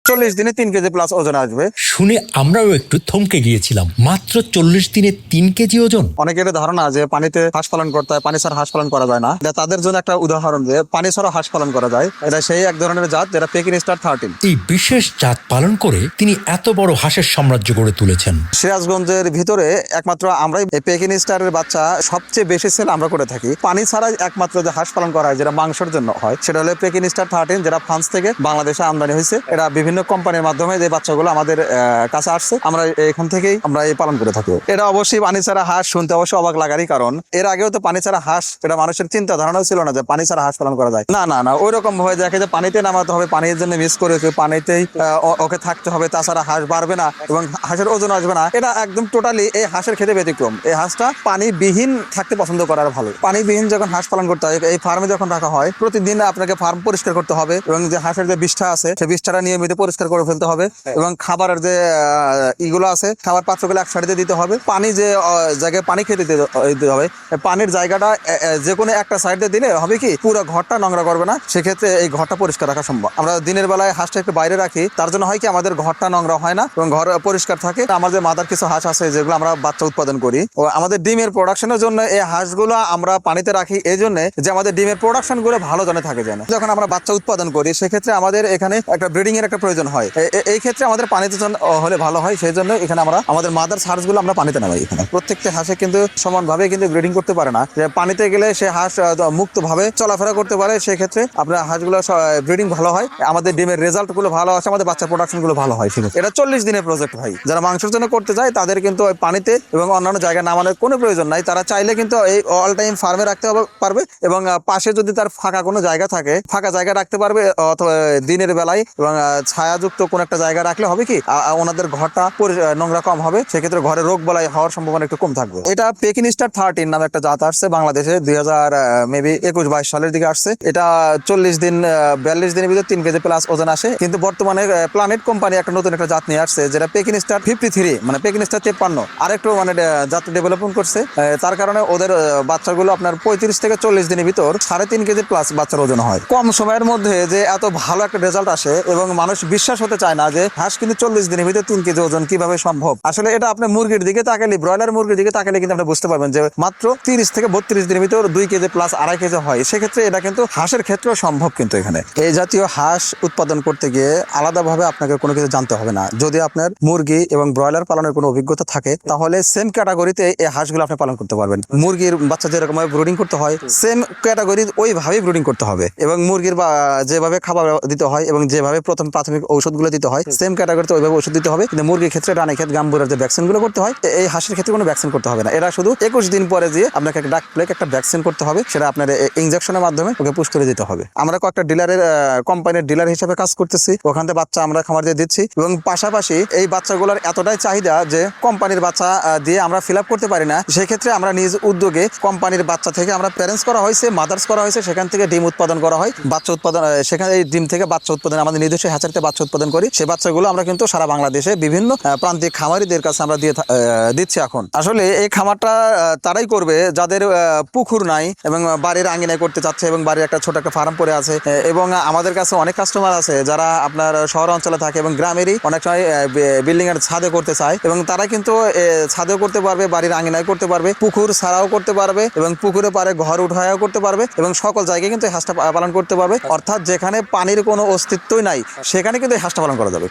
40 দিনে 3 KG plus ওজন আসবে। শুনে আমরাও একটু থমকে গিয়েছিলাম। মাত্র 40 দিনে 3 কেজি ওজন। অনেকের ধারণা যে পানিতে হাঁস পালন করতে হয়, পানি ছাড়া হাঁস পালন করা যায় না। এটা তাদের জন্য একটা উদাহরণ যে পানি ছাড়া হাঁস পালন করা যায়। এটা সেই এক ধরনের জাত যেটা পেকিং স্টার 13। এই বিশেষ জাত পালন করে তিনি এত বড় হাঁসের সাম্রাজ্য গড়ে তুলেছেন। সিরাজগঞ্জের ভিতরে একমাত্র আমরাই এই পেকিং স্টারের বাচ্চা সবচেয়ে বেশি সেল আমরা করে থাকি। পানি ছাড়া একমাত্র যে হাঁস পালন করা হয় যেটা মাংসের জন্য হয় সেটা হলো পেকিং স্টার 13, যেটা ফ্রান্স থেকে বাংলাদেশে আমদানি হয়েছে। এটা বিভিন্ন কোম্পানির মাধ্যমে যে বাচ্চাগুলো আমাদের কাছে আসছে, আমরা এখান থেকেই আমরা এই পালন করে থাকি। এটা অবশ্যই পানি ছাড়া হাঁস শুনতে অবশ্যই অবাক লাগারই কারণ এর আগেও তো পানি ছাড়া হাঁস এটা মানুষের চিন্তা ধারণাও ছিল না যে পানি ছাড়া হাঁস পালন করা যায়। না না না, ওই রকম হয়ে দেখে যে পানিতে নামাতে হবে, পানির জন্য মিস করে পানিতেই ওকে থাকতে হবে, তাছাড়া হাঁস বাড়বে না এবং হাঁসের ওজন আসবে না। এটা একদম টোটালি এই হাঁসের ক্ষেত্রে ব্যতিক্রম। এই হাঁসটা পানিবিহীন থাকতে পছন্দ করার ভালো। পানিবিহীন যখন হাঁস পালন করতে হয়, এই ফার্মে যখন রাখা হয়, প্রতিদিন আপনাকে ফার্ম পরিষ্কার করতে হবে এবং যে হাঁসের যে বিষ্ঠা আছে সেই বিষ্ঠাটা নিয়মিত পরিষ্কার করে ফেলতে হবে এবং খাবারের যে ইগুলো আছে খাবার পাত্রগুলো এক সাইডে দিতে হবে। পানি যে জায়গায় পানি খেতে দিতে হবে, পানির জায়গাটা যে কোনো একটা সাইডে দিলে হবে কি পুরো ঘরটা নোংরা করবে না। সেক্ষেত্রে এই ঘরটা পরিষ্কার রাখা সম্ভব। আমরা দিনের বেলায় হাঁসটা একটু বাইরে রাখি, তার জন্য হয় কি আমাদের ঘরটা নোংরা হয় না এবং ঘর পরিষ্কার থাকে। আমাদের মাদার কিছু হাঁস আছে যেগুলো আমরা বাচ্চা উৎপাদন করি, ও আমাদের ডিমের প্রোডাকশনের জন্য এই হাঁসগুলো আমরা পানিতে রাখি এই জন্য যে আমাদের ডিমের প্রোডাকশন গুলো ভালো জানে থাকে যেন। যখন আমরা বাচ্চা উৎপাদন করি সেক্ষেত্রে আমাদের এখানে একটা ব্রিডিং এর একটা প্রয়োজন হয়। এই ক্ষেত্রে আমাদের পানিতে হলে ভালো হয়, সেই জন্য এখানে আমরা আমাদের মাদার হাঁস গুলো আমরা পানিতে নামাই। এখানে প্রত্যেকটা হাঁসে কিন্তু সমানভাবে কিন্তু ব্রিডিং করতে পারে না, যে পানিতে গেলে সে হাঁস মুক্ত ভাবে চলাফেরা করতে পারে। সেক্ষেত্রে আপনার হাঁসগুলো ব্রিডিং ভালো হয়, আমাদের ডিমের রেজাল্ট গুলো ভালো আসে, আমাদের বাচ্চা প্রোডাকশন গুলো ভালো হয়। ঠিক আছে, এটা 40 দিনের প্রজেক্ট ভাই। যারা মাংসের জন্য করতে যায় তাদের কিন্তু ওই পানিতে এবং অন্যান্য জায়গায় নামানোর কোনো প্রয়োজন নাই। তারা চাইলে কিন্তু এই অল টাইম ফার্মে রাখতে পারবে এবং পাশে যদি তার ফাঁকা কোনো জায়গা থাকে ফাঁকা জায়গা রাখতে পারবে, অথবা দিনের বেলায় এবং ছায়াযুক্ত কোন একটা জায়গা রাখলে হবে কি ওনাদের ঘরটা নোংরা কম হবে। সেক্ষেত্রে ঘরে রোগ বালাই হওয়ার সম্ভাবনা একটু কম থাকবে। এটা পেকিং স্টার 13 নামে একটা জাত আসছে বাংলাদেশে 2021-22 সালের দিকে আসছে। এটা 40 দিন 42 দিনের ভিতরে 3 কেজি প্লাস ওজন আসে। কিন্তু বর্তমানে প্ল্যানেট কোম্পানি একটা নতুন একটা জাত নিয়ে আসছে যেটা পেকিং স্টার 53, মানে পেকিং স্টার 53 আরেকটু মানে জাত ডেভেলপমেন্ট করছে। তার কারণে ওদের বাচ্চাগুলো আপনার 35 থেকে 40 দিনের ভিতর 3.5 কেজি প্লাস বাচ্চার ওজন হয়। কম সময়ের মধ্যে যে এত ভালো একটা রেজাল্ট আসে এবং মানুষ বিশ্বাস হতে চায় না যে হাঁস কিন্তু 40 দিনের ভিতরে 3 কেজি ওজন কিভাবে সম্ভব। আসলে এটা আপনি মুরগির দিকে তাকালে, ব্রয়লার মুরগির দিকে তাকালে কিন্তু আপনি বুঝতে পারবেন যে মাত্র 30 থেকে 32 দিনের ভিতর 2 কেজি প্লাস 2.5 কেজি হয়। সেক্ষেত্রে এটা কিন্তু হাঁসের ক্ষেত্রেও সম্ভব। কিন্তু এখানে এই জাতীয় হাঁস উৎপাদন করতে গিয়ে আলাদাভাবে আপনাকে কোনো কিছু জানতে হবে না। যদি আপনার মুরগি এবং ব্রয়লার পালনের কোনো অভিজ্ঞতা থাকে তাহলে সেম ক্যাটাগরিতে এই হাঁসগুলো আপনি পালন করতে পারবেন। মুরগির বাচ্চা যেরকম ভাবে ব্রুডিং করতে হয় সেম ক্যাটাগরি ওইভাবেই ব্রুডিং করতে হবে এবং মুরগির যেভাবে খাবার দিতে হয় এবং যেভাবে প্রথম প্রাথমিক ঔষধগুলো দিতে হয় সেম ক্যাটাগরিতে ওইভাবে ওষুধ দিতে হবে। কিন্তু মুরগির ক্ষেত্রে রানীক্ষেত গাম্বুরের যে ভ্যাকসিনগুলো করতে হয় এই হাঁসের ক্ষেত্রে কোনো ভ্যাকসিন করতে হবে না। এরা শুধু 21 দিন পরে দিয়ে আপনাকে একটা ডাক প্লেক একটা ভ্যাকসিন করতে হবে, সেটা আপনার ইনজেকশনের মাধ্যমে ওকে পুশ করে দিতে হবে। আমরা কয়েকটা ডিলারের কোম্পানির ডিলার হিসেবে কাজ করতেছি, ওখান থেকে বাচ্চা আমরা খামার দিয়ে দিচ্ছি এবং পাশাপাশি এই বাচ্চাগুলোর এতটাই চাহিদা যে কোম্পানির বাচ্চা দিয়ে আমরা ফিল আপ করতে পারি না। সেক্ষেত্রে আমরা নিজ উদ্যোগে কোম্পানির বাচ্চা থেকে আমরা প্যারেন্টস করা হয়েছে, মাদার্স করা হয়েছে, সেখান থেকে ডিম উৎপাদন করা হয়, বাচ্চা উৎপাদন সেখানে এই ডিম থেকে বাচ্চা উৎপাদন আমাদের নিজস্ব হ্যাচারিতে বাচ্চা উৎপাদন করি। সেই বাচ্চাগুলো আমরা কিন্তু সারা বাংলাদেশে বিভিন্ন প্রান্তিক খামারিদের কাছে আমরা দিচ্ছি। এখন আসলে এই খামারটা তারাই করবে যাদের পুকুর নাই এবং বাড়ির আঙ্গিনায় করতে চাচ্ছে এবং বাড়ির একটা ছোট একটা ফার্ম পরে আছে। এবং আমাদের কাছে অনেক কাস্টমার আছে যারা আপনার শহর অঞ্চলে থাকে এবং গ্রামেরই অনেক সময় বিল্ডিং এর ছাদে করতে চায় এবং তারা কিন্তু ছাদেও করতে পারবে, বাড়ির আঙ্গিনায় করতে পারবে, পুকুর ছাড়াও করতে পারবে এবং পুকুরে পারে ঘর উঠায়ও করতে পারবে এবং সকল জায়গায় কিন্তু হাঁসটা পালন করতে পারবে। অর্থাৎ যেখানে পানির কোনো অস্তিত্বই নাই সেখানে কিন্তু হাঁসটা পালন করা যাবে।